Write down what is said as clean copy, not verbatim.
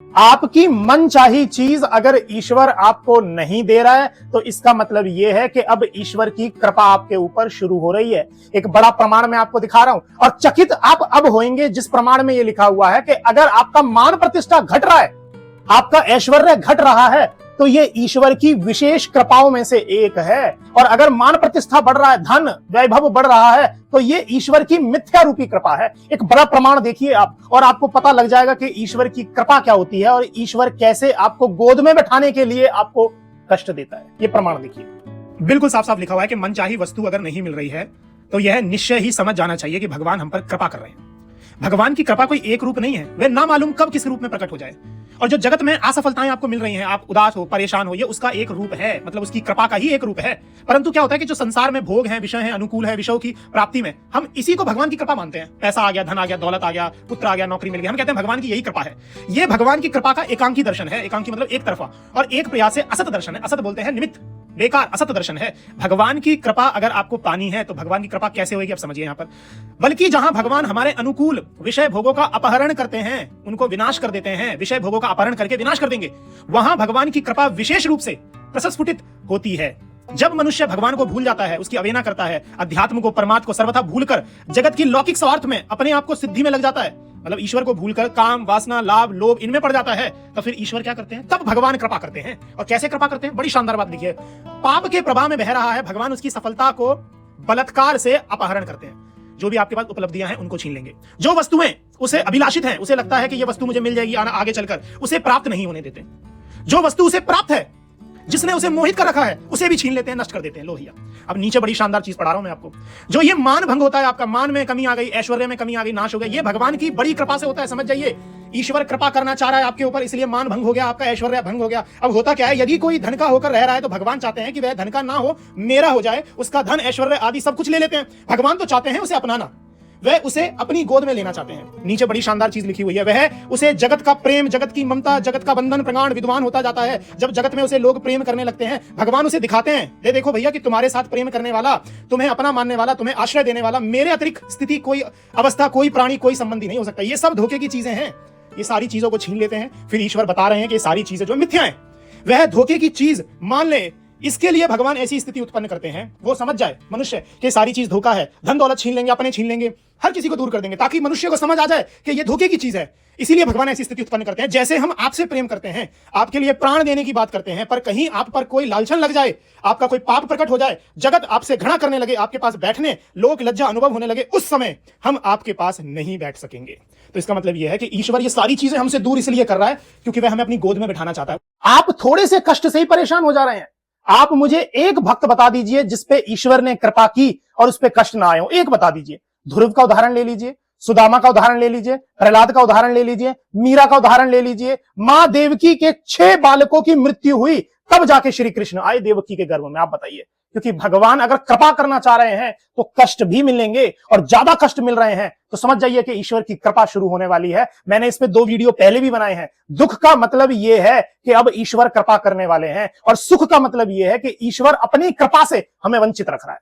आपकी मनचाही चीज अगर ईश्वर आपको नहीं दे रहा है तो इसका मतलब यह है कि अब ईश्वर की कृपा आपके ऊपर शुरू हो रही है। एक बड़ा प्रमाण मैं आपको दिखा रहा हूं और चकित आप अब होंगे जिस प्रमाण में यह लिखा हुआ है कि अगर आपका मान प्रतिष्ठा घट रहा है, आपका ऐश्वर्य घट रहा है, तो ये ईश्वर की विशेष कृपाओं में से एक है। और अगर मान प्रतिष्ठा बढ़ रहा है, धन वैभव बढ़ रहा है, तो ये ईश्वर की मिथ्या रूपी कृपा है। एक बड़ा प्रमाण देखिए आप और आपको पता लग जाएगा कि ईश्वर की कृपा क्या होती है और ईश्वर कैसे आपको गोद में बैठाने के लिए आपको कष्ट देता है। ये प्रमाण देखिए, बिल्कुल साफ साफ लिखा हुआ है कि मनचाही वस्तु अगर नहीं मिल रही है तो यह निश्चय ही समझ जाना चाहिए कि भगवान हम पर कृपा कर रहे हैं। भगवान की कृपा कोई एक रूप नहीं है, वह ना मालूम कब किस रूप में प्रकट हो जाए। और जो जगत में असफलताएं आपको मिल रही हैं, आप उदास हो, परेशान हो, ये उसका एक रूप है, मतलब उसकी कृपा का ही एक रूप है। परंतु क्या होता है कि जो संसार में भोग हैं, विषय हैं, अनुकूल है, विषयों की प्राप्ति में हम इसी को भगवान की कृपा मानते हैं। पैसा आ गया, धन आ गया, दौलत आ गया, पुत्र आ गया, नौकरी मिल गई, हम कहते हैं भगवान की यही कृपा है। ये भगवान की कृपा का एकांकी दर्शन है। एकांकी मतलब एक तरफा, और एक प्रयास से असत दर्शन है। असत बोलते हैं निमित्त, बेकार, असत दर्शन है। भगवान की कृपा अगर आपको पानी है तो भगवान की कृपा कैसे होगी आप समझिए यहां पर। बल्कि जहां भगवान हमारे अनुकूल विषय भोगों का अपहरण करते हैं, उनको विनाश कर देते हैं, विषय भोगों का अपहरण करके विनाश कर देंगे, वहां भगवान की कृपा विशेष रूप से प्रस्फुटित होती है। जब मनुष्य भगवान को भूल जाता है, उसकी अवहेलना करता है, अध्यात्म को, परमात्मा को सर्वथा भूलकर जगत की लौकिक स्वार्थ में अपने आप को सिद्धि में लग जाता है, मतलब ईश्वर को भूलकर काम, वासना, लाभ, लोभ इनमें पड़ जाता है, तो फिर ईश्वर क्या करते हैं? तब भगवान कृपा करते हैं। और कैसे कृपा करते हैं? बड़ी शानदार बात लिखिए। पाप के प्रवाह में बह रहा है, भगवान उसकी सफलता को बलात्कार से अपहरण करते हैं। जो भी आपके पास उपलब्धियां हैं उनको छीन लेंगे। जो वस्तुएं उसे अभिलाषित हैं, उसे लगता है कि यह वस्तु मुझे मिल जाएगी आगे चलकर, उसे प्राप्त नहीं होने देते। जो वस्तु उसे प्राप्त है, जिसने उसे मोहित कर रखा है, उसे भी छीन लेते हैं, नष्ट कर देते हैं। लो भैया, अब नीचे बड़ी शानदार चीज पढ़ा रहा हूं मैं आपको। जो ये मान भंग होता है, आपका मान में कमी आ गई, ऐश्वर्य में कमी आ गई, नाश हो गया, ये भगवान की बड़ी कृपा से होता है, समझ जाइए। ईश्वर कृपा करना चाह रहा है आपके ऊपर, इसलिए मान भंग हो गया, आपका ऐश्वर्य भंग हो गया। अब होता क्या है, यदि कोई धन का होकर रह रहा है तो भगवान चाहते हैं कि वह धन का ना हो, मेरा हो जाए, उसका धन ऐश्वर्य आदि सब कुछ ले लेते हैं। भगवान तो चाहते हैं उसे अपनाना, वह उसे अपनी गोद में लेना चाहते हैं। नीचे बड़ी शानदार चीज लिखी हुई है, वह उसे जगत का प्रेम, जगत की ममता, जगत का बंधन प्रगाढ़ विद्वान होता जाता है। जब जगत में उसे लोग प्रेम करने लगते हैं, भगवान उसे दिखाते हैं, देखो भैया कि तुम्हारे साथ प्रेम करने वाला, तुम्हें अपना मानने वाला, तुम्हें आश्रय देने वाला, मेरे अतिरिक्त स्थिति, कोई अवस्था, कोई प्राणी, कोई संबंधी नहीं हो सकता। ये सब धोखे की चीजें हैं। ये सारी चीजों को छीन लेते हैं। फिर ईश्वर बता रहे हैं कि ये सारी चीजें जो मिथ्या हैं, वह धोखे की चीज मान ले, इसके लिए भगवान ऐसी स्थिति उत्पन्न करते हैं, वो समझ जाए मनुष्य कि सारी चीज धोखा है। धन दौलत छीन लेंगे, अपने छीन लेंगे, हर किसी को दूर कर देंगे, ताकि मनुष्य को समझ आ जाए कि ये धोखे की चीज है। इसीलिए भगवान ऐसी स्थिति उत्पन्न करते हैं। जैसे हम आपसे प्रेम करते हैं, आपके लिए प्राण देने की बात करते हैं, पर कहीं आप पर कोई लालचन लग जाए, आपका कोई पाप प्रकट हो जाए, जगत आपसे घृणा करने लगे, आपके पास बैठने, लोक लज्जा अनुभव होने लगे, उस समय हम आपके पास नहीं बैठ सकेंगे। तो इसका मतलब यह है कि ईश्वर ये सारी चीजें हमसे दूर इसलिए कर रहा है क्योंकि वह हमें अपनी गोद में बैठाना चाहता है। आप थोड़े से कष्ट से ही परेशान हो जा रहे हैं। आप मुझे एक भक्त बता दीजिए जिसपे ईश्वर ने कृपा की और उस पे कष्ट ना आए हो। एक बता दीजिए। ध्रुव का उदाहरण ले लीजिए, सुदामा का उदाहरण ले लीजिए, प्रहलाद का उदाहरण ले लीजिए, मीरा का उदाहरण ले लीजिए। मां देवकी के 6 बालकों की मृत्यु हुई, तब जाके श्री कृष्ण आए देवकी के गर्भ में। आप बताइए, क्योंकि भगवान अगर कृपा करना चाह रहे हैं तो कष्ट भी मिलेंगे, और ज्यादा कष्ट मिल रहे हैं तो समझ जाइए कि ईश्वर की कृपा शुरू होने वाली है। मैंने इस पे 2 वीडियो पहले भी बनाए हैं। दुख का मतलब यह है कि अब ईश्वर कृपा करने वाले हैं, और सुख का मतलब यह है कि ईश्वर अपनी कृपा से हमें वंचित रख रहा है।